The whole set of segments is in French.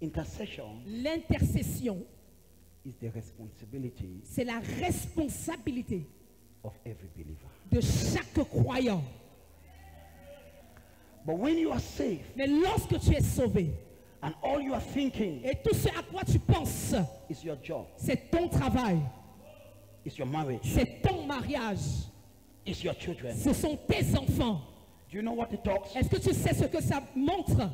L'intercession, c'est la responsabilité of every believer. de chaque croyant. But when you are saved, Mais lorsque tu es sauvé, and all you are thinking et tout ce à quoi tu penses, is your job, c'est ton travail, is your marriage, c'est ton mariage, is your children. ce sont tes enfants. Do you know what it talks? Est-ce que tu sais ce que ça montre?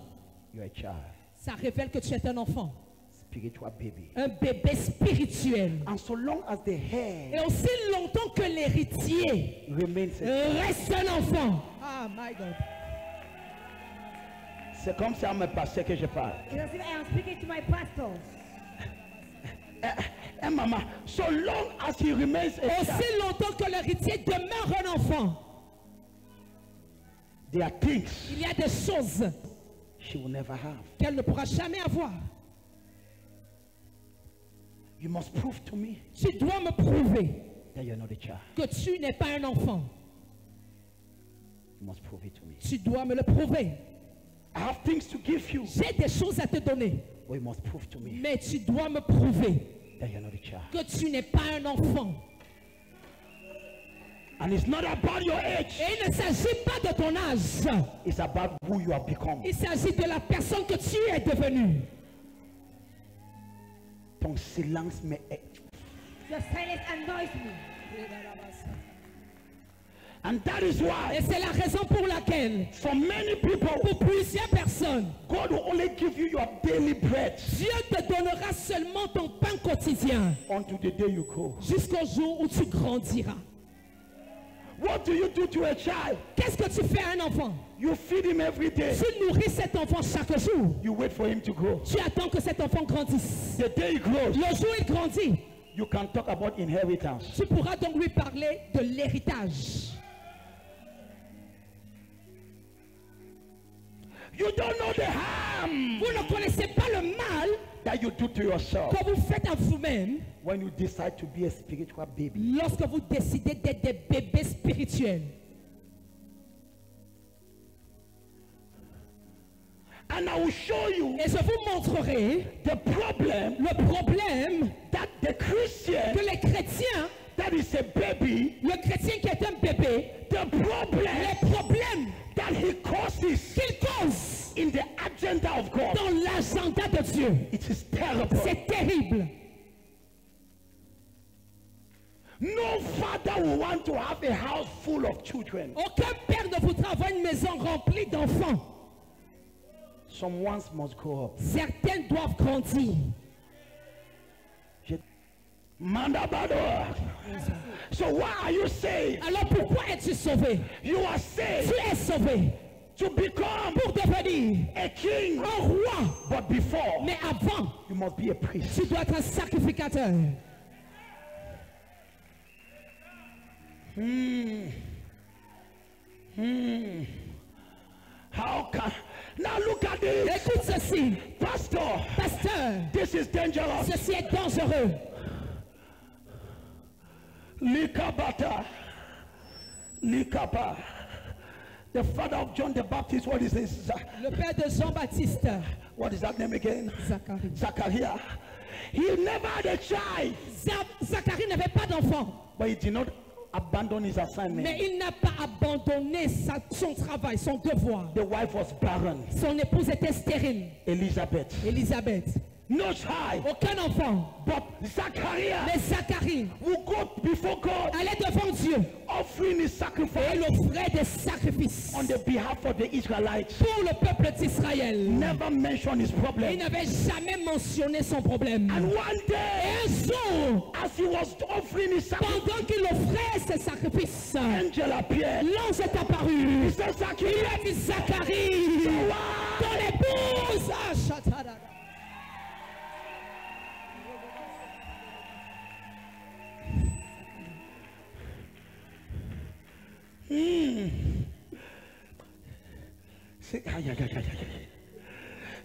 You're a child, Ça révèle que tu es un enfant, spiritual baby. un bébé spirituel. And so long as the Et head aussi longtemps que l'héritier remains a reste un enfant. Ah, my God. c'est comme ça me passait que je parle. It's as if I am speaking to my pastors. And mama, so long as he remains a Aussi child, longtemps que l'héritier demeure un enfant, there are things il y a des choses she will never have. qu'elle ne pourra jamais avoir. You must prove to me Tu dois me prouver that you're not a child. que tu n'es pas un enfant. You must prove it to me. Tu dois me le prouver. I have things to give you, J'ai des choses à te donner, but you must prove to me mais tu dois me prouver that you're not a child. que tu n'es pas un enfant. And it's not about your age. Et il ne s'agit pas de ton âge. It's about who you have become. Il s'agit de la personne que tu es devenue. Ton silence me Your silence annoys me. and that is why Et c'est la raison pour laquelle, for many people, pour plusieurs personnes, God will only give you your daily bread Dieu te donnera seulement ton pain quotidien until the day you go. jusqu'au jour où tu grandiras. What do you do to a child? Qu'est-ce que tu fais à un enfant? You feed him every day. Tu nourris cet enfant chaque jour. You wait for him to grow. Tu attends que cet enfant grandisse. The day he grows, Le jour où il grandit, you can talk about inheritance. tu pourras donc lui parler de l'héritage. You don't know the harm Vous ne connaissez pas le mal that you do to yourself que vous faites à vous-même when you decide to be a spiritual baby. lorsque vous décidez d'être des bébés spirituels. And I will show you Et je vous montrerai the problem le problème that the Christian que les chrétiens, that is a baby, le chrétien qui est un bébé, the problem les problèmes that he causes qu'il cause in the agenda of God. dans l'agenda de Dieu. It is terrible. C'est terrible. No father will want to have a house full of children. Aucun père ne voudra avoir une maison remplie d'enfants. Some ones must grow up. Certains doivent grandir. Mandabado. So why are you saved? Alors pourquoi es-tu sauvé? You are saved Tu es sauvé to become pour devenir a king. un roi. But before, Mais avant, you must be a priest. tu dois être un sacrificateur. How can... Now look at this. Écoute ceci, Pastor, pasteur. this is dangerous. Ceci est dangereux. Likabata. Likaba. The father of John the Baptist, what is this? Le père de Jean-Baptiste, What is that name again? Zacharie. Zachariah. He never had a child, Zacharie n'avait pas d'enfant, but he did not abandon his assignment. mais il n'a pas abandonné son travail, son devoir. The wife was barren, Son épouse était stérile, Elizabeth. Élisabeth. No child, Aucun enfant. but Zachariah Mais Zacharie will go before God, allait devant Dieu offering his et sacrifice il offrait des sacrifices on the behalf of the Israelites. pour le peuple d'Israël. Never mention his Il problem. n'avait jamais mentionné son problème. And one Et day, un jour, as he was offering his sacrifice, pendant qu'il offrait ses sacrifices, angel appeared. l'ange est apparu. He said, Il Zachariah, a dit Zacharie, wow. ton épouse. Ah, chatada.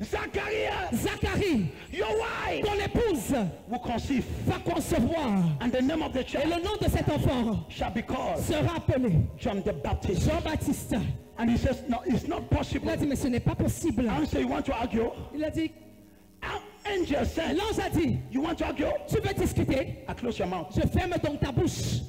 Zachariah, Zacharie, your wife ton épouse will conceive, va concevoir. and the name of the Et child le nom de cet enfant shall be called sera appelé John the Baptist. Jean-Baptiste. And he says, no, it's not Il possible. a dit, mais ce n'est pas possible. And so you want to argue? Il a dit, angel said, L'ange a dit, you want to argue? tu veux discuter? I close your mouth. Je ferme donc ta bouche.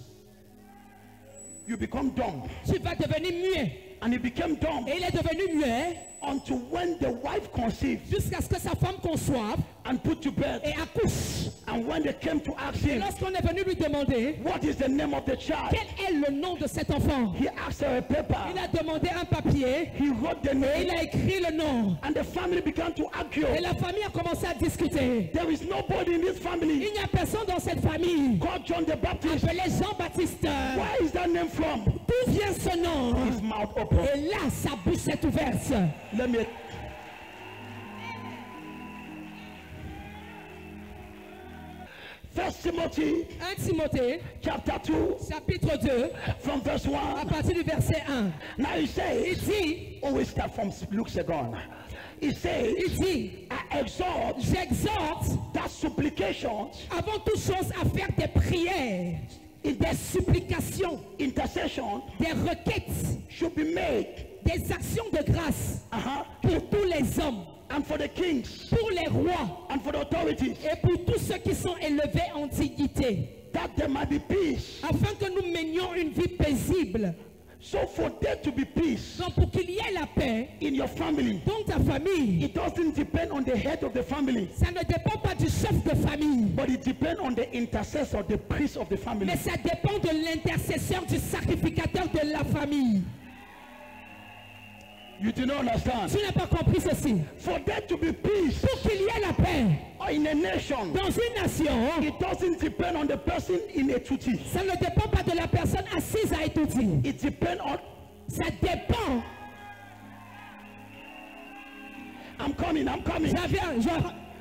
You become dumb. Tu vas devenir muet. And he became dumb Et il est devenu muet until when the wife conceived jusqu'à ce que sa femme conçoive and put to bed. et accouche. And when they came to ask Et him, lorsqu'on est venu lui demander what is the name of the child? quel est le nom de cet enfant, He asked her a paper. il a demandé un papier He wrote the et name. il a écrit le nom. And the family began to argue. Et la famille a commencé à discuter. There is nobody in this family Il n'y a personne dans cette famille called John the Baptist. appelé Jean-Baptiste. Where is that name from? D'où vient ce nom? His mouth open. Et là, sa bouche est ouverte. Let me. First Timothy 1 Timothée, chapter 2 chapitre 2, from verse à 1. partir du verset 1. Now he Il says, dit, always start from Luke 2. He says, il dit, I exhort j'exhorte that supplications, avant toute chose à faire des prières, des supplications, intercession des requêtes, should be made des actions de grâce pour tous les hommes, and for the kings pour les rois and for the authorities, et pour tous ceux qui sont élevés en dignité, that there might be peace. afin que nous menions une vie paisible. So for there to be peace Donc pour qu'il y ait la paix in your family, dans ta famille, it doesn't depend on the head of the family, ça ne dépend pas du chef de famille, but it depends on the intercessor, the priest of the family. mais ça dépend de l'intercesseur, du sacrificateur de la famille. You do not understand. Tu n'as pas compris ceci. For there to be peace Pour qu'il y ait la paix in a nation, dans une nation, it doesn't depend on the person in a tutti. ça ne dépend pas de la personne assise à Etouti. It depends on. Ça dépend. I'm coming.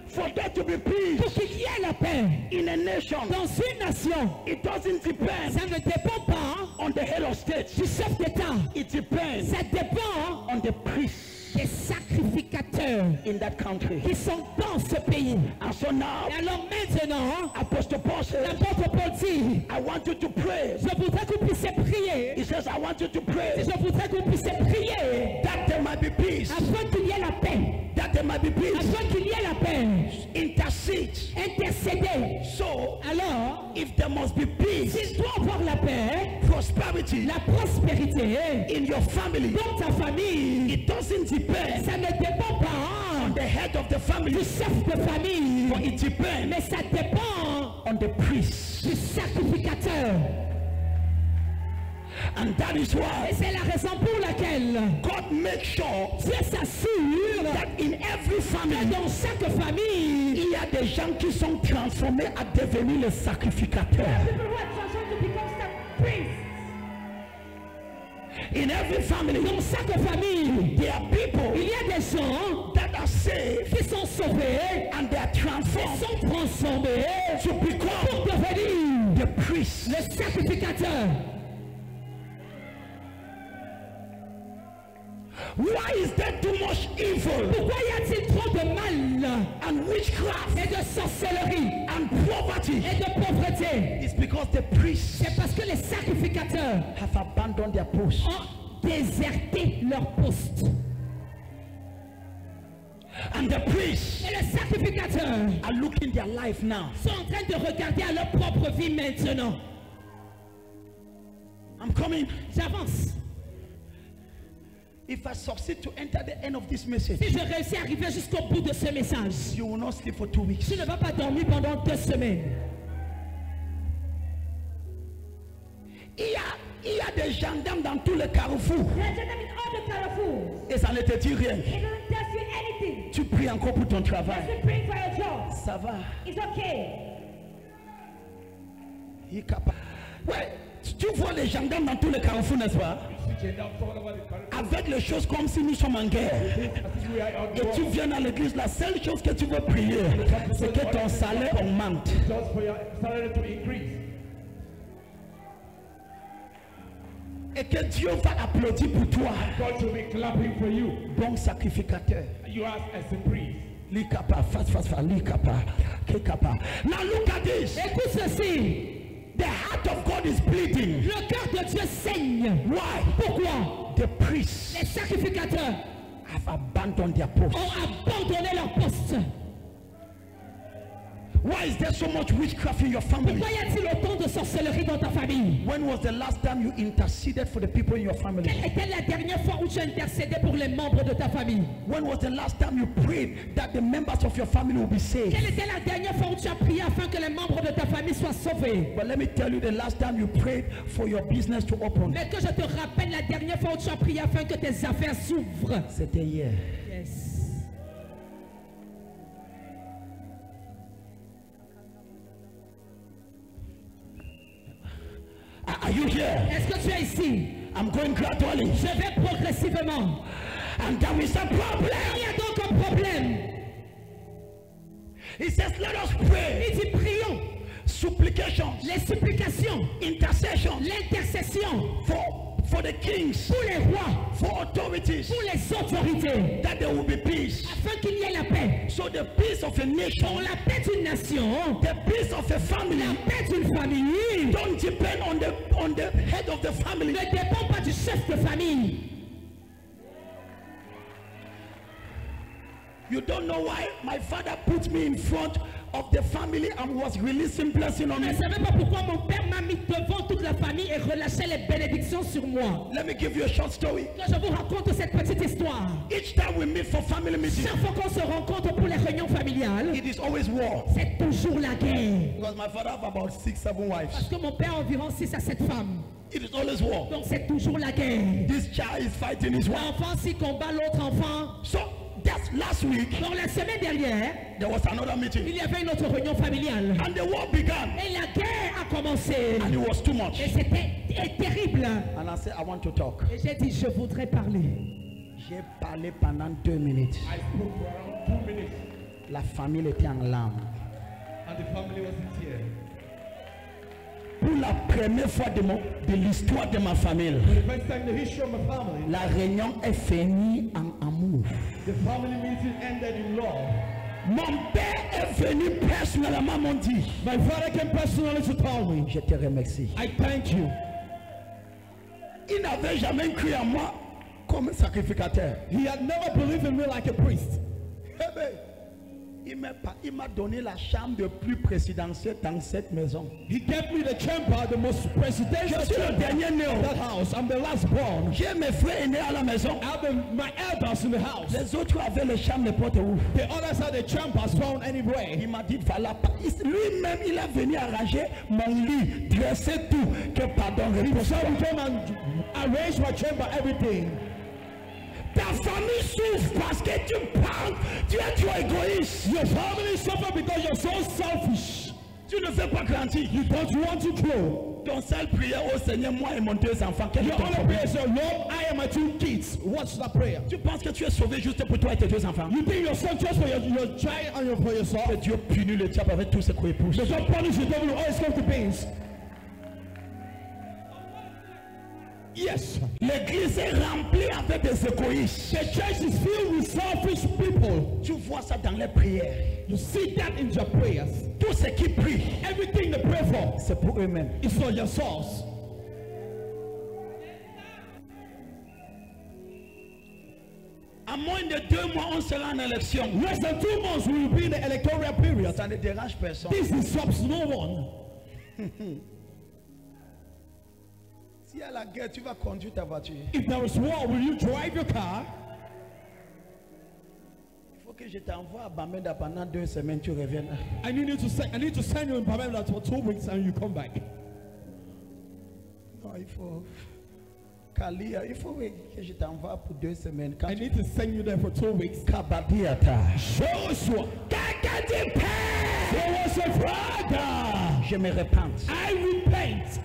For there to be Pour peace qu'il y ait la paix in a nation, dans une nation, it doesn't depend ça ne dépend pas on the head of state. du chef d'État. It depends Ça dépend on the priests des sacrificateurs in that country. qui sont dans ce pays. And so now, Et alors maintenant, Apostle Paul says, l'apôtre Paul dit, I want you to pray. je voudrais que vous puissiez prier. He says, I want you to pray Je voudrais que vous puissiez prier that there might be peace. afin qu'il y ait la paix. That there might be peace. Afin qu'il y ait la paix. Intercede. Intercéder. So, Alors, if there must be peace, s'il doit avoir la paix, prosperity la prospérité in your family, dans ta famille, it doesn't depend ça ne dépend pas on the head of the du family, chef de famille, but it depends mais ça dépend on the priest. du sacrificateur. And that is why Et c'est la raison pour laquelle God makes sure Dieu s'assure that in every que family, dans chaque famille, il y a des gens qui sont transformés à devenir les sacrificateurs. People who are transformed to become some priests. In every family, dans chaque famille, there are people il y a des gens that are saved qui sont sauvés, and they are qui transformed sont transformés to pour become devenir the priests. le sacrificateur. Why is there too much evil Pourquoi y a-t-il trop de mal and witchcraft et de sorcellerie and poverty? et de pauvreté? It's because the priests C'est parce que les sacrificateurs have abandoned their post. ont déserté leur poste. And the priests Et les sacrificateurs are looking their life now. sont en train de regarder à leur propre vie maintenant. I'm coming. J'avance. If I succeed to enter the end of this message, Si je réussis à arriver jusqu'au bout de ce message, you will not sleep for 2 weeks. tu ne vas pas dormir pendant 2 semaines. Il y a des gendarmes dans tous les carrefours. There are gentlemen in all the Carrefours. Et ça ne te dit rien. It doesn't tell you anything. Tu pries encore pour ton travail. Just praying for your job. Ça va. It's okay. Il est capable. Ouais, tu vois les gendarmes dans tous les carrefours, n'est-ce pas? Avec les choses comme si nous sommes en guerre. Et tu viens à l'église, la seule chose que tu veux prier, c'est que ton salaire augmente. Just for your salary to increase. Et que Dieu va applaudir pour toi. God will be clapping for you. Bon sacrificateur. You ask as a priest. Likapa, fast, likapa, kekapa. Now look at this. Écoute ceci. The heart of God is bleeding. Le cœur de Dieu saigne. Why? Pourquoi? The priests Les sacrificateurs have abandoned their post. ont abandonné leur poste. Why is there so much witchcraft in your family? Pourquoi y a-t-il autant de sorcellerie dans ta famille? When was the last time you interceded for the people in your family? Quelle était la dernière fois où tu as intercédé pour les membres de ta famille? When was the last time you prayed that the members of your family will be saved? Quelle était la dernière fois où tu as prié afin que les membres de ta famille soient sauvés? But let me tell you, the last time you prayed for your business to open, Mais que je te rappelle la dernière fois où tu as prié afin que tes affaires s'ouvrent. c'était hier. Yes. Are you here? Est-ce que tu es ici? I'm going gradually. Je vais progressivement. And there is a Il problem. y a donc un problème. He says, let us pray. Il dit prions. Supplications, Les supplications, intercessions l'intercession for the kings, pour les rois, for authorities, pour les autorités, that there will be peace. afin qu'il y ait la paix. So the peace of a Pour nation, la paix d'une nation, the peace of a family, la paix d'une famille don't depend on the head of the family. ne dépend pas du chef de famille. You don't know why my father put me in front of the family and was releasing blessing on Je me. ne savais pas pourquoi mon père m'a mis devant toute la famille et relâchait les bénédictions sur moi. Let me give you a short story. Que je vous raconte cette petite histoire. Each time we meet for family meetings, Chaque fois qu'on se rencontre pour les réunions familiales, it is always war. c'est toujours la guerre. Because my father have about 6-7 wives. Parce que mon père a environ 6 à 7 femmes. It is always war. Donc c'est toujours la guerre. This child is fighting his wife. L'enfant s'y combat l'autre enfant. So that's last week. Donc la semaine dernière, There was another meeting. il y avait une autre réunion familiale. And the war began. Et la guerre a commencé. And it was too much. Et c'était terrible. And I said, I want to talk. Et j'ai dit, je voudrais parler. J'ai parlé pendant 2 minutes. I spoke for around 2 minutes, La famille était en larmes. and the family was in tears. Pour la première fois de l'histoire de ma famille, For the first time in the history of my family, la réunion est finie en amour. the family meeting ended in love. Mon père est venu personnellement m'ont dit, My father came personally to tell me, je te remercie. I thank you. Il n'avait jamais cru en moi comme sacrificateur. He had never believed in me like a priest. Eh ben, il m'a donné la chambre de plus présidentielle dans cette maison. He gave me the chamber, the most presidential Je suis le chamber dernier né. in that house. I'm the last born. J'ai mes frères aînés à la maison. I have my elders in the house. Les autres avaient les chambres n'importe où. The others had the chambers found anywhere. Il m'a dit, voilà, lui-même, il est venu arranger mon lit, dresser tout, que pardon, So repose-toi. he came and arranged my chamber, everything. Ta famille souffre parce que tu parles, tu es trop égoïste. Your family suffer because you're so selfish. Tu ne veux pas grandir. You don't want to grow. Ton seul prière au Seigneur, moi et mon 2 enfants, quel est Your ton only problème? prayer is, Lord, I am my 2 kids. What's that prayer? Tu penses que tu es sauvé juste pour toi et tes 2 enfants? You think you're saved just for your child and for yourself? Que Dieu punit le diable avec tous ses co-épouses. But don't punish the devil who always comes to pains. Yes. L'église est remplie avec des égoïstes. The church is filled with selfish people. Tu vois ça dans les prières. You see that in your prayers. Tous ceux qui prient, Everything they pray for c'est pour eux-mêmes. is for yourselves. À moins de 2 mois, on sera en élection. Less than 2 months we will be in the electoral period. Ça ne dérange personne. This disrupts no one. Si à la guerre, tu vas conduire ta voiture. If there is war, will you drive your car? Il faut que je t'envoie à Bamenda pendant 2 semaines, tu reviennes. I need to send you in Pamela for 2 weeks and you come back. Non, il faut. Kalia, il faut que je t'envoie pour 2 semaines. Quand I tu need to send you there for 2 weeks. Kabadiata. Joshua, there was a father. Je me repente. I repent.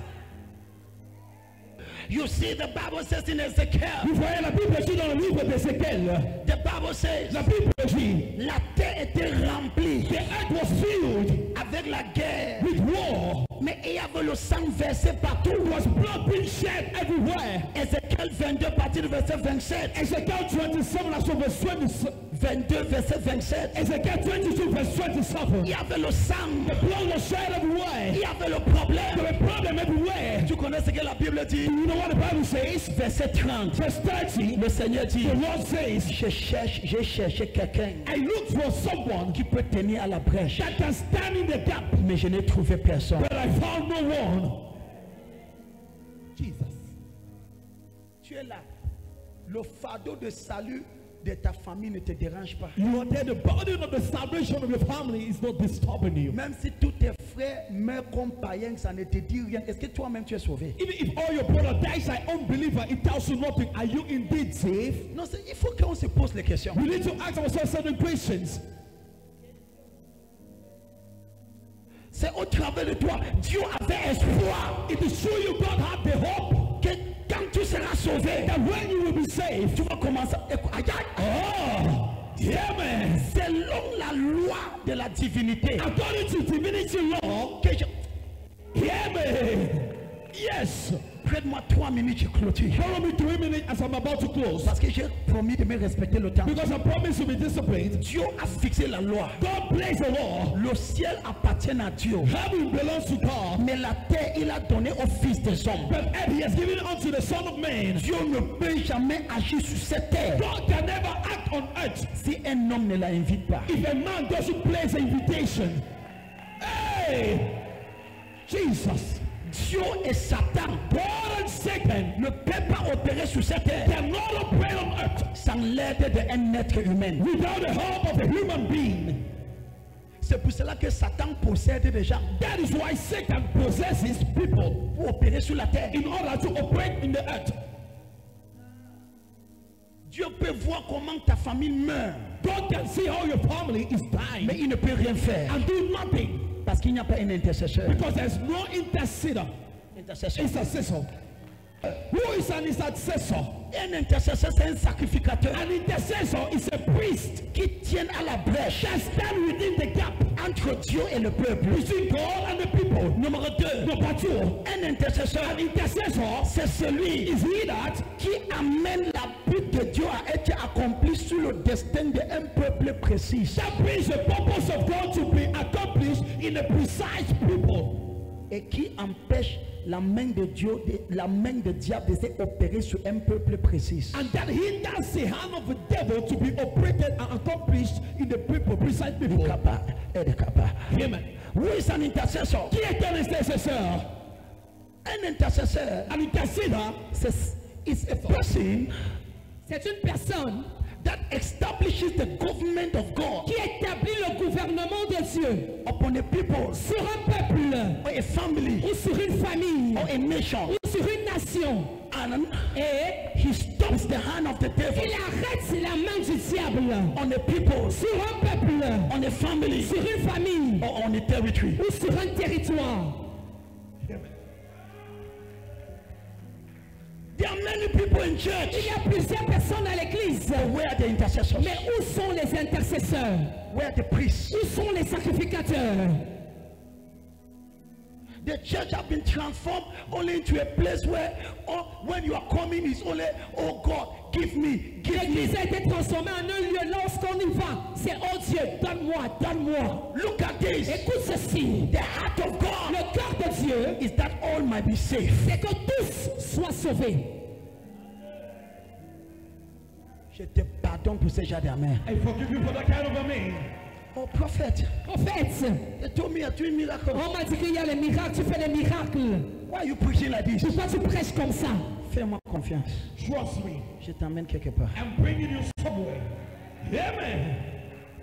You see, the Bible says in Ezekiel, Vous voyez, la Bible dit dans le livre d'Ézéchiel, the Bible says, la Bible dit, la terre était remplie the earth was filled avec la guerre. with war. Mais il y avait le sang versé partout. There was blood being shed everywhere. Ezekiel Ézéchiel 22, partir du verset 27. Ezekiel 27, verse 27. 22, verset 27. Ezekiel 22, verse 27. Il y avait le sang. The blood was shed everywhere. Il y avait le problème. There were problems everywhere. Tu connais ce que la Bible dit? You know what the Bible says? Verset 30. Verse 30. Le Seigneur dit, The Lord says, j'ai cherché quelqu'un I looked for someone qui peut tenir à la brèche, that can stand in the gap, mais je n'ai trouvé personne. but I found no one. Jesus. Tu es là. Le fardeau de salut de ta famille ne te dérange pas. You are there. The burden of the salvation of your family is not disturbing you. Même si tous tes frères meurent comme païens, ça ne te dit rien. Est-ce que toi-même tu es sauvé? Even if all your brother dies like unbeliever, it tells you nothing. Are you indeed saved? Non, il faut qu'on se pose les questions. We need to ask ourselves certain questions. C'est au travers de toi. Dieu avait espoir. It is true you God had the hope Que quand tu seras sauvé, that when you will be saved, tu vas commencer. oh, yeah man, Selon la loi de la divinité. according to divinity law, Que je... yeah man, yes. Prête-moi 3 minutes, je clôture. Follow me 3 minutes as I'm about to close. Parce que j'ai promis de me respecter le temps. Because I promise to be disciplined. Dieu a fixé la loi. God placed the law. Le ciel appartient à Dieu. Heaven belongs to God. Mais la terre, il a donné au Fils des hommes. But he has given it unto the Son of Man. Dieu ne peut jamais agir sur cette terre God can never act on earth si un homme ne l'invite pas. if a man doesn't place an invitation. Hey, Jesus. Dieu et Satan God and Satan ne peuvent pas opérer sur cette terre cannot operate on earth sans l'aide d'un être humain. without the help of a human being. C'est pour cela que Satan possède des gens That is why Satan possesses people pour opérer sur la terre. in order to operate in the earth. Dieu peut voir comment ta famille meurt, God can see how your family is dying mais il ne peut rien faire and do nothing parce qu'il n'y a pas un intercesseur. because there's no intercessor. Intercesseur. Who is an intercessor? Un intercesseur, c'est un sacrificateur An intercessor is a priest qui tient à la brèche that stands within the gap entre Dieu et le peuple. between God and the people. Numéro 2, Number 2, un intercesseur, an intercessor c'est celui is he that qui amène la but de Dieu à être accomplie sur le destin d'un peuple précis. brings the purpose of God to be accomplished in a precise people, Et qui empêche la main de Dieu, la main de diable de s'opérer sur un peuple précis. and that hinders the hand of the devil to be operated and accomplished in the people, precise people. Kappa, aide kappa. Amen. Who is an intercessor? Qui est un intercesseur? Un intercesseur, An intercessor is a person C'est une personne that establishes the government of God qui établit le gouvernement de Dieu upon a people, sur un peuple or a family, ou sur une famille or a nation. ou sur une nation. And Et he stops the hand of the devil il arrête la main du diable on a people, sur un peuple, on a family, sur une famille or on a territory. ou sur un territoire. There are many people in church. Il y a plusieurs personnes à l'église. But where are the intercessors? Mais où sont les intercesseurs? Where are the priests? Où sont les sacrificateurs? The church has been transformed only into a place where when you are coming is only, oh God, give me, give me. L'église a été transformée en un lieu. Lorsqu'on y va, c'est oh Dieu, donne-moi, donne-moi. Look at this. Écoute ceci. The heart of God Le cœur de Dieu, is that all might be safe. c'est que tous soient sauvés. Je te pardonne pour ce genre d'amen. I forgive you for that kind of a man. Oh, prophet, Prophète, they told me you're doing miracles. on m'a dit qu'il y a les miracles, tu fais des miracles. Why are you preaching like this? Pourquoi tu prêches comme ça? Fais-moi confiance. Trust me. Je t'emmène quelque part. I'm bringing you somewhere. Amen.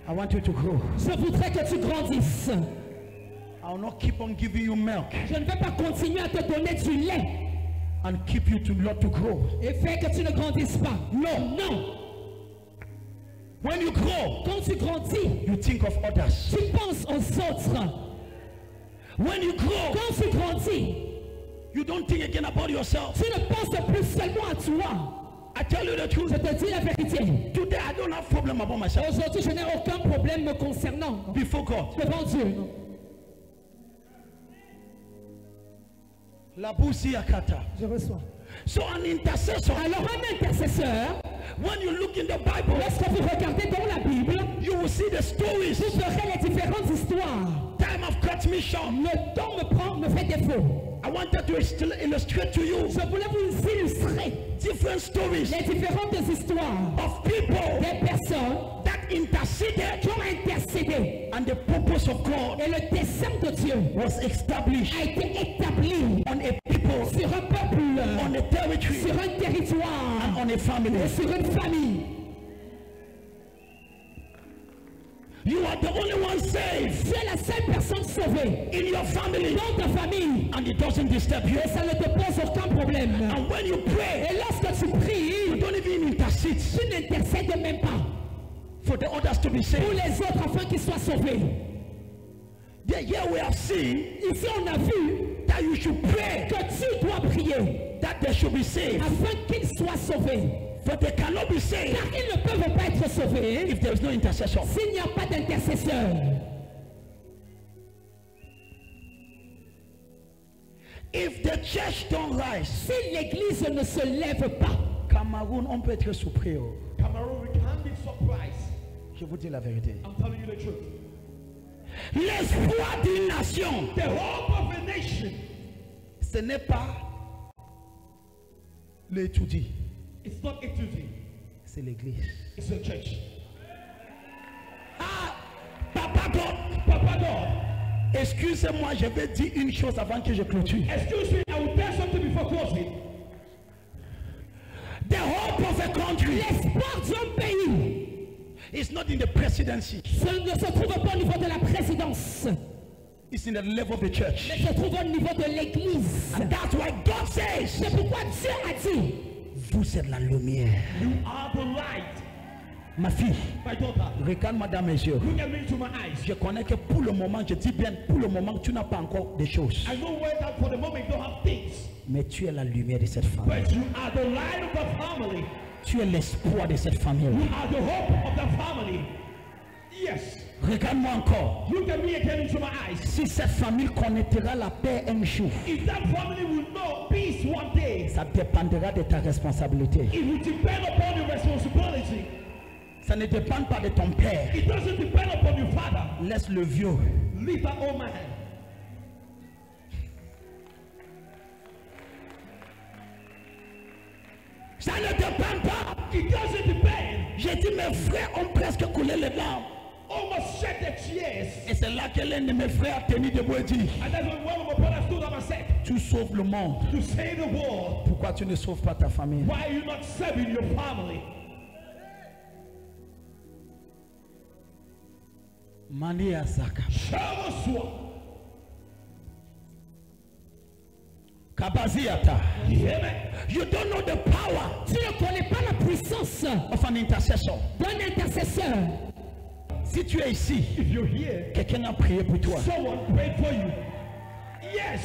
I want you to grow. Je voudrais que tu grandisses. I will not keep on giving you milk Je ne vais pas continuer à te donner du lait and keep you to not to grow. et faire que tu ne grandisses pas. No. Non. When you grow, Quand tu grandis, you think of others. tu penses aux autres. When you grow, Quand tu grandis, you don't think again about yourself. tu ne penses plus seulement à toi. I tell you the truth. Je te dis la vérité. Today I don't have problem about myself Aujourd'hui, je n'ai aucun problème me concernant. before God. Devant Dieu. La boussi akata. Je reçois. So an intercessor, Alors un intercesseur, when you look in the Bible, lorsque vous regardez dans la Bible, you will see the stories. vous verrez les différentes histoires. Time have cut me short. Le temps me fait défaut. I wanted to illustrate to you Je voulais vous illustrer different stories les différentes histoires of people des personnes that interceded, qui ont intercédé. and the purpose of God Et le dessein de Dieu was established a été établi on a people, sur un peuple, on a territory, sur un territoire, and on a family. et sur une famille. You are the only one saved Tu es la seule personne sauvée in your family, dans ta famille. and it doesn't disturb you. Et ça ne te pose aucun problème. And when you pray, Et lorsque tu you pries, don't even intercede tu n'intercèdes même pas for the others to be pour saved. les autres afin qu'ils soient sauvés. Here we have seen Ici, on a vu that you should pray que tu dois prier that they should be saved, afin qu'ils soient sauvés. but they cannot be saved Car ils ne peuvent pas être sauvés if there is no intercession. s'il n'y a pas d'intercesseur. If the church don't rise, Si l'église ne se lève pas, Cameroun, on peut être surpris. Oh. Cameroon, we can't be surprised. Je vous dis la vérité. I'm telling you the truth. L'espoir d'une nation, The hope of a nation, ce n'est pas l'étudier, it's not a duty, c'est l'église. it's a church. Ah, Papa God, Papa God, excusez-moi, je vais dire une chose avant que je clôture. excuse me, I will tell something before closing. The hope of a country l'espoir d'un pays is not in the presidency, ne se trouve pas au niveau de la présidence, it's in the level of the church. mais se trouve au niveau de l'église. And that's why God says, C'est pourquoi Dieu a dit, vous êtes la lumière. You are the light. Ma fille, My daughter, regarde-moi dans mes yeux. look at me into my eyes. Je connais que pour le moment, je dis bien, pour le moment, tu n'as pas encore des choses. I know where that for the moment you don't have things, Mais tu es la lumière de cette famille. but you are the light of the family. Tu es l'espoir de cette famille. You are the hope of the family. Yes. Regarde-moi encore. Look at me again into my eyes. Si cette famille connaîtra la paix un jour, If that family will know peace one day, ça dépendra de ta responsabilité. it will depend upon your responsibility. Ça ne dépend pas de ton père. It doesn't depend upon your father. Laisse le vieux. Leave that old man. Ça ne dépend pas. It doesn't depend. J'ai dit, mes frères ont presque coulé les larmes. Almost shed their tears. Et c'est là que l'un de mes frères a tenu debout et dit, And that's when one of my brothers stood up and said, tu sauves le monde. to save the world, Pourquoi tu ne sauves pas ta famille? why are you not serving your family? Mani Azaka. Shavaswa. Kabaziata. You hear me? You don't know the power tu ne connais pas la puissance of an intercessor. d'un intercesseur. Si tu es ici, If you're here, quelqu'un a prié pour toi. someone prayed for you. Yes.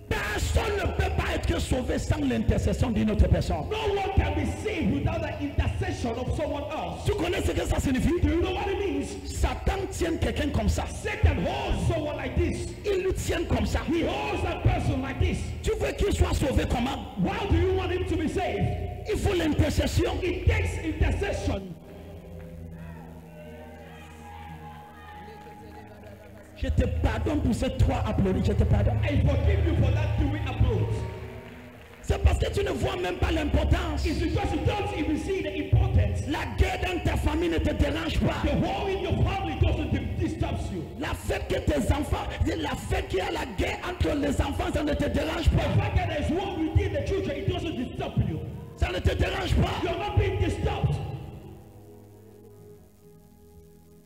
Personne ne peut pas être sauvé sans l'intercession d'une autre personne. No one can be saved without the intercession of someone else. Tu connais ce que ça signifie? Do you know what it means? Satan tient quelqu'un comme ça. Satan holds someone like this. Il le tient comme ça. He holds that person like this. Tu veux qu'il soit sauvé comment? Why do you want him to be saved? Il faut l'intercession. It takes intercession. Je te pardonne pour ces trois applaudissements. Je te pardonne. I forgive you for that doing applause. C'est parce que tu ne vois même pas l'importance. It's because you don't even see the importance. La guerre dans ta famille ne te dérange pas. The war in your family doesn't disturb you. La fait que tes enfants, la fait qu'il y a la guerre entre les enfants, ça ne te dérange The pas. fact that there's war within the children, it doesn't disturb you. Ça ne te dérange pas. You're not being disturbed.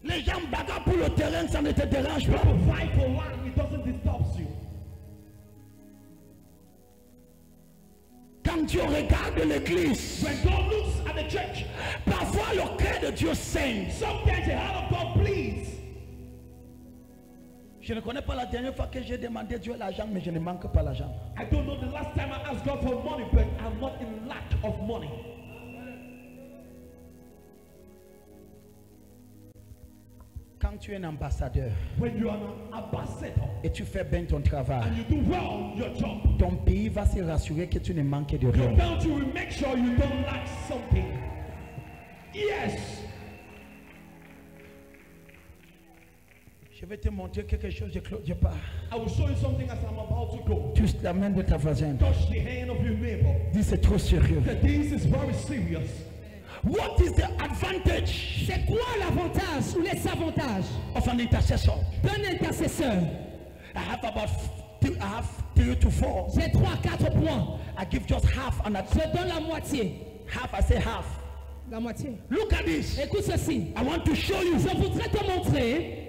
Les gens bagarrent pour le terrain, ça ne te dérange pas. To fight for land, it doesn't disturb you. Quand Dieu regarde l'église, When God looks at the church, parfois le cœur de Dieu saigne. sometimes the heart of God bleeds. Je ne connais pas la dernière fois que j'ai demandé Dieu l'argent, mais je ne manque pas l'argent. I don't know the last time I asked God for money, but I'm not in lack of money. Quand Quand tu es un ambassadeur when you are an ambassador et tu fais bien ton travail, and you do well your job, ton pays va se rassurer que tu ne manques de your rien. country will make sure you don't lack something. Yes. Je vais te montrer quelque chose, je pars. I will show you something as I'm about to go. Touche la main de ta voisine. Touch the hand of your neighbor. Dis c'est trop sérieux. That this is very serious. What is the advantage C'est quoi l'avantage ou les avantages of an intercessor? d'un intercesseur? I have about 3 to 4. J'ai 3 à 4 points. I give just half and Je donne la moitié. half. I say half. La moitié. Look at this. Écoute ceci. I want to show you Je voudrais te montrer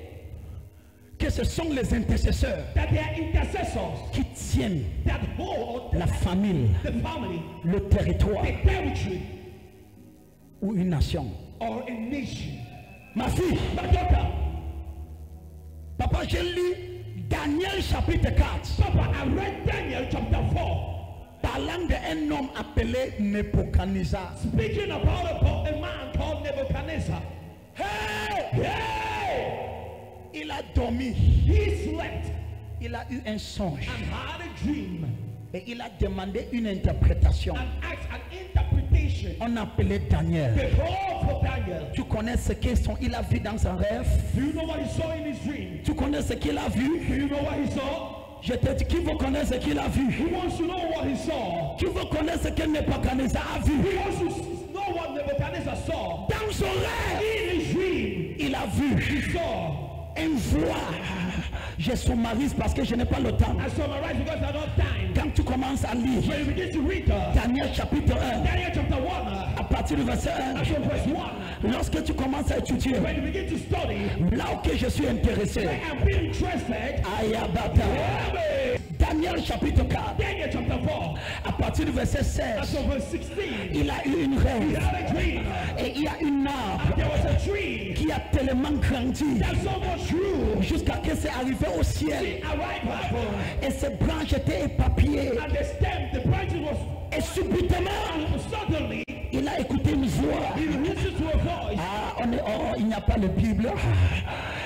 que ce sont les intercesseurs That they are intercessors qui tiennent that hold la famille, the family, le territoire the territory, ou une nation. or a nation. Ma fille, My daughter, papa, j'ai lu Daniel chapitre 4, Papa, I read Daniel chapter 4, parlant d'un homme appelé Nebuchadnezzar. speaking about a man called Nebuchadnezzar. Hey! Hey! Il a dormi, He slept il a eu un songe and had a dream et il a demandé une interprétation. and asked an interpretation. On appelait Daniel. The call for Daniel. Tu connais ce qu'il a vu dans son rêve? Do you know what he saw in his dream? Tu connais ce qu'il a vu? Do you know what he saw? Je te dis, qui veut connaître ce qu'il a vu? He wants to know what he saw. Qui veut connaître ce que Nebuchadnezzar a vu? He wants to know what Nebuchadnezzar saw. Dans son rêve, In his dream, il a vu he saw. une voix. Je summarise parce que je n'ai pas le temps. I summarize because I don't have time. Quand tu commences à lire When you begin to read Daniel chapitre 1, Daniel chapter 1, à partir du verset from verse 1, 1, lorsque tu commences à étudier, when you begin to study, là où que je suis intéressé, I am being interested. Ayabata. Daniel chapitre 4, Daniel chapter 4, à partir du verset 16, from verse 16, il a eu une he rêve had a dream. et il y a une arbre There was a tree qui a tellement grandi that so much grew. jusqu'à ce que c'est arrivé au ciel It arrived at heaven, et ses branches étaient éparpillées and the stem, the branches was, et subitement and suddenly, il a écouté une voix. he listened to a voice. Il n'y a pas de Bible.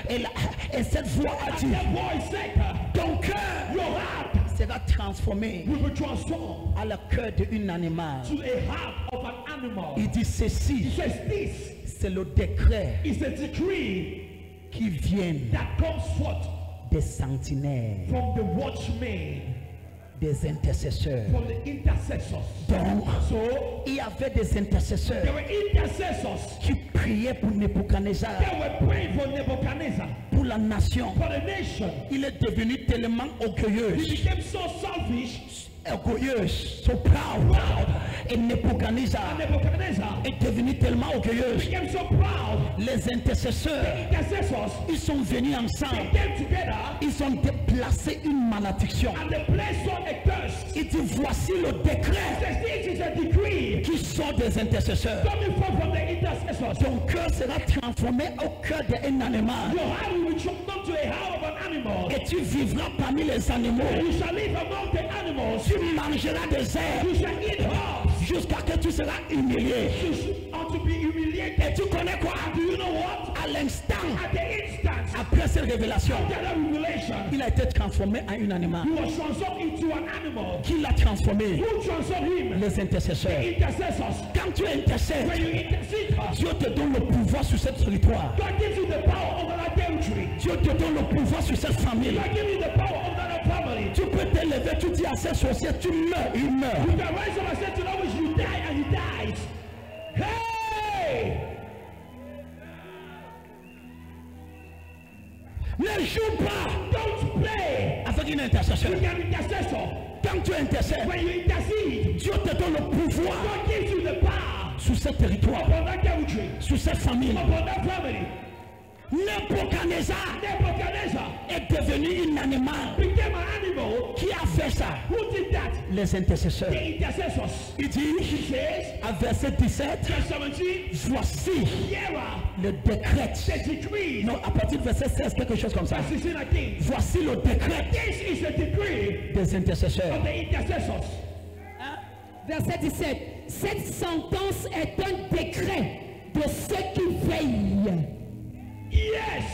Et cette voix a dit, That voice said, ton cœur your heart sera transformé will be transformed à la cœur d'un animal. to a heart of an animal. Il dit He ceci, says this c'est le décret is a decree qui vient that comes forth des sentinelles, from the watchmen, des intercesseurs. from the intercessors. Donc, So il y avait des intercesseurs there were intercessors qui priaient pour Nebuchadnezzar, that were praying for Nebuchadnezzar, pour la nation. for the nation. Il est devenu tellement He orgueilleux, became so selfish, so proud. Et Nebuchadnezzar and Nebuchadnezzar est devenu tellement orgueilleux. became so proud. Les intercesseurs, Intercessors, ils sont venus they ensemble. came together Ils ont déplacé une malédiction. and they placed on a curse. Il dit, voici le décret Says this is a decree qui sort des intercesseurs. coming forth from the intercessors. Ton cœur sera transformé au cœur d'un animal. Your heart will be transformed to a heart of an animal. Et tu vivras parmi les animaux. You shall live among the animals. Tu mangeras des herbes You shall eat herbs. jusqu'à ce que tu seras humilié. You shall to be humiliated. Et tu connais quoi? Do you know what? À l'instant, At the instant après cette révélation, after that revelation, il a été transformé en un animal. he was transformed into an animal. Qui l'a transformé? Who transformed him? Les intercesseurs. Intercessors. Quand tu intercèdes, When you intercede, Dieu te donne le pouvoir sur cette territoire. God gives you the power over that territory. Dieu te donne le pouvoir sur cette famille. God gives you the power over that family. Tu peux te lever, tu dis à ces sorciers, tu meurs, il meurt. You can rise up and say to that which you die, and he dies. Hey! Ne joue pas Don't play. avec une intercession. You can intercessor. Quand tu intercèdes, When you intercede, Dieu te donne le pouvoir God gives you the power sur ce territoire, upon that territory, sur cette famille. upon that family. Nebuchadnezzar Nebuchadnezzar est devenu un animal. became an animal. Qui a fait ça? Who did that? Les intercesseurs. The intercessors. Il dit He says, à verset 17, verse 17, voici here are le décret. the decrees. Non, à partir du verset 16, quelque chose comme ça. Verse 16, I think. Voici le décret This is a decree des intercesseurs. of the intercessors. Verset 17. Cette sentence est un décret de ceux qui veillent. Yes,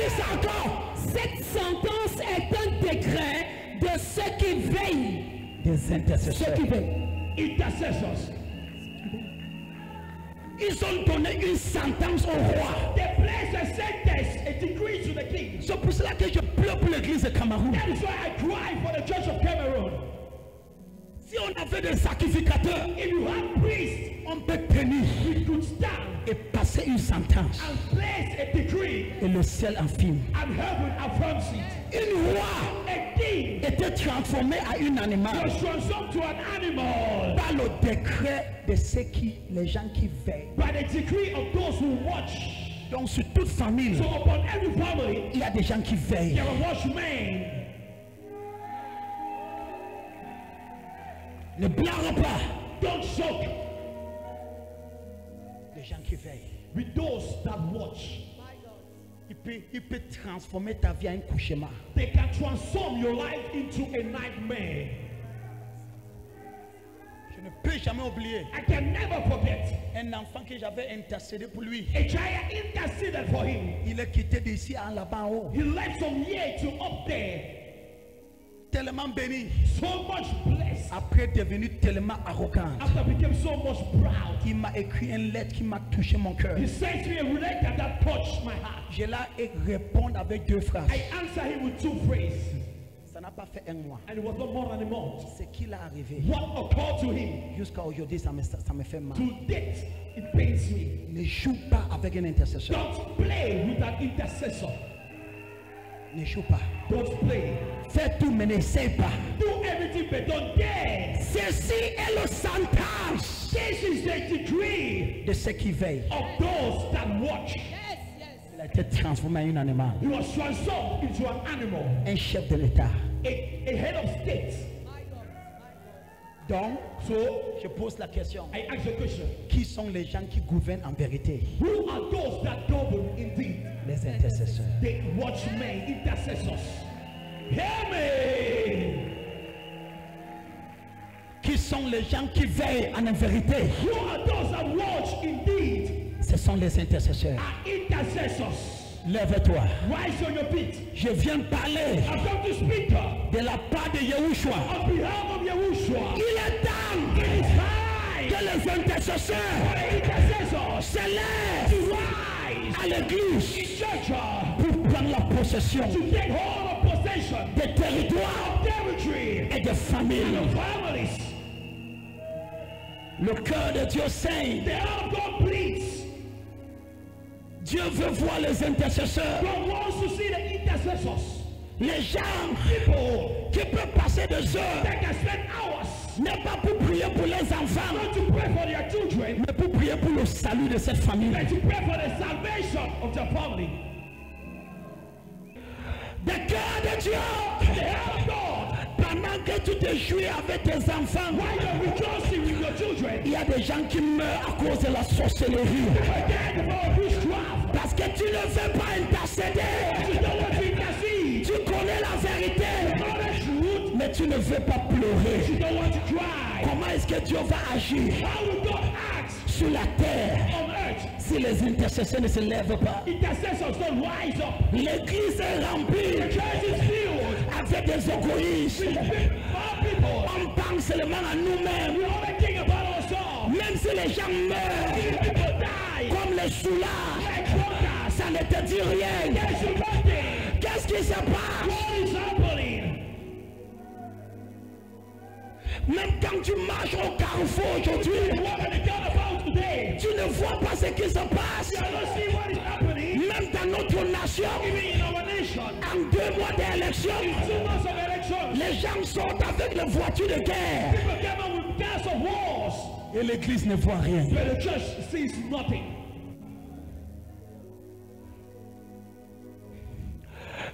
dis ça encore. Cette sentence est un décret de ceux qui veillent. Des intercesseurs. Ceux qui veillent. Intercessors. Ils ont donné une sentence au roi. They place a sentence, a decree to the king. C'est pour cela que je pleure pour l'église de Cameroun. That is why I cry for the church of Cameroon. Si on avait des sacrificateurs, If you have priests, on peut tenir we could stand et passer une sentence. and place a decree, Et le ciel en film. and heaven affirms it. Une roi A king était transformée à un animal was transformed to an animal par le décret de ceux qui, les gens qui veillent. by the decree of those who watch. Donc sur toute famille, So upon every family, il y a des gens qui veillent. there are watchmen. Ne blâme pas Don't choke les gens qui veillent. with those that watch. Il peut transformer ta vie en un cauchemar. They can transform your life into a nightmare. Je ne peux jamais oublier I can never forget un enfant que j'avais intercédé pour lui. a child interceded for him. Il est quitté d'ici à là-bas en haut. He left from here to up there. Tellement béni. So much blessed. Après devenu tellement arrogant. After became so much proud. Il m'a écrit une lettre qui m'a touché mon cœur. He sent me a letter that touched my heart. Je l'ai répondre avec deux phrases. I answered him with two phrases. Ça n'a pas fait un mois. And it was not more than a month. Ce qu'il a arrivé, What occurred to him? jusqu'à aujourd'hui, ça me fait mal. To date, it pains me. Ne joue pas avec un intercesseur. Don't play with an intercessor. Ne joue pas. Don't play. Fais tout, mais n'essaie pas. Do everything, but don't dare. Ceci est le sentence This is the decree de ceux qui veillent. of those that watch. Il a été transformé en un animal. He was transformed into an animal, Un chef de l'État. a head of state. Donc, So je pose la question. I ask the question: Qui sont les gens qui gouvernent en vérité? who are those that govern indeed? Les intercesseurs. The watchmen, intercessors. Hear me. Qui sont les gens qui veillent en vérité? Who are those that watch indeed? Ce sont les intercesseurs. Are intercessors. Lève-toi. Rise on your feet. Je viens parler I've come to speak de la part de Yahushua. on behalf of Yahushua. Il est temps It is time que les intercesseurs for the intercessors se to lèvent rise à l'église in church pour prendre la possession to take hold of possession des territoires of territory et des familles. and families. Le cœur de Dieu saigne. The heart of God bleeds. Dieu veut voir les intercesseurs. God wants to see the intercessors. Les gens People qui peuvent passer des heures, that can spend hours n'est pas pour prier pour les enfants, not to pray for their children, mais pour prier pour le salut de cette famille. but to pray for the salvation of their family. Le cœur de Dieu, The heart of God. pendant que tu te jouis avec tes enfants, While you're rejoicing with your children, il y a des gens qui meurent à cause de la sorcellerie. dead for witchcraft. Parce que tu ne veux pas intercéder. You don't want to intercede. Tu connais la vérité, Know the truth. mais tu ne veux pas pleurer. You don't want to cry. Comment est-ce que Dieu va agir How will God act sur la terre on earth? si les intercesseurs ne se lèvent pas? Intercessors don't rise up. L'église est remplie The church is filled avec des égoïstes. with poor people. On pense seulement à nous-mêmes. We only think about ourselves. Même si les gens meurent, If people die, comme les soulards, like drunkards, ça ne te dit rien. there's nothing. Qu'est-ce qui se passe? What is happening? Même quand tu marches au carrefour aujourd'hui, What are they talking about today? tu ne vois pas ce qui se passe. You don't see what is happening. Même dans notre nation, Even in our nation, en 2 mois d'élection, 2 months of elections, les gens sortent avec les voitures de guerre. people came out with cars of wars, Et l'église ne voit rien. but the church sees nothing.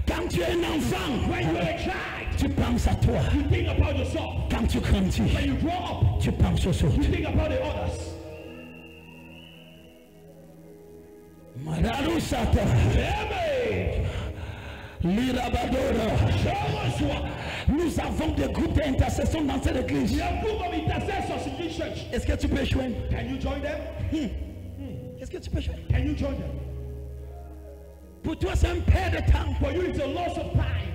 Quand tu es un enfant, When you're a child, tu penses à toi. you think about yourself. Quand tu grandis, When you grow up, tu penses aux autres. you think about the others. Mararusata, Amen. Lirabadora. Show us what. Nous avons des groupes d'intercession dans cette église. We have group of intercessors in this church. Est-ce que tu peux joindre? Can you join them? Est-ce que tu peux joindre? Can you join them? Pour toi, c'est un perte de temps. For you, it's a loss of time.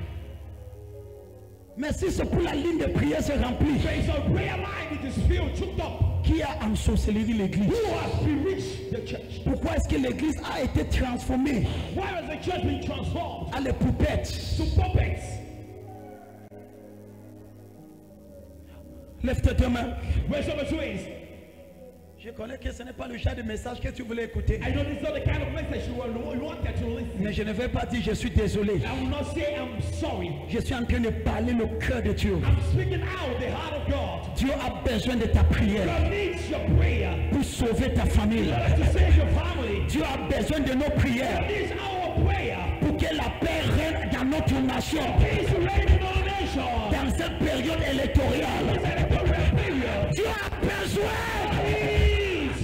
Mais si c'est pour la ligne de prière se remplit, There is a prayer line that is filled, choked up. qui a ensorcelé l'église? Who has bewitched the church? Pourquoi est-ce que l'église a été transformée Why has the church been transformed à les poupettes? to puppets? Lève tes mains. Raise up your twins. Je connais que ce n'est pas le genre de message que tu voulais écouter. I know this is not the kind of message you wanted to listen. Mais je ne vais pas dire je suis désolé. I will not say I'm sorry. Je suis en train de parler le cœur de Dieu. I'm speaking out the heart of God. Dieu a besoin de ta prière God needs your prayer pour sauver ta famille. to save your family. Dieu a besoin de nos prières God needs our prayer. pour que la paix règne dans notre nation. Peace reign in our nation. Dans cette période électorale, Electoral period. Dieu a besoin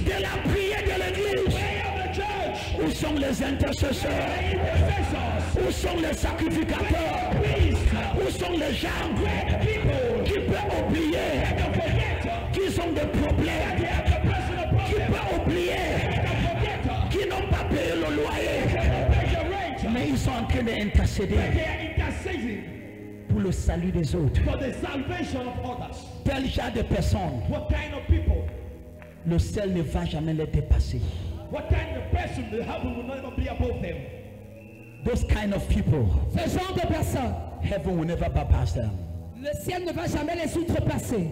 de la prière de l'église. Prayer of the church. Où sont les intercesseurs? Intercessors. Où sont les sacrificateurs? Où sont les gens qui peuvent oublier qu'ils ont des problèmes, qui peuvent oublier qu'ils n'ont pas payé le loyer, mais ils sont en train d'intercéder They are interceding pour le salut des autres? for the salvation of others. Tel genre de personnes, What kind of people? le ciel ne va jamais les dépasser. What kind of person? The heaven will never be above them. Those kind of people, Ce genre de personnes, heaven will never bypass them. le ciel ne va jamais les outrepasser.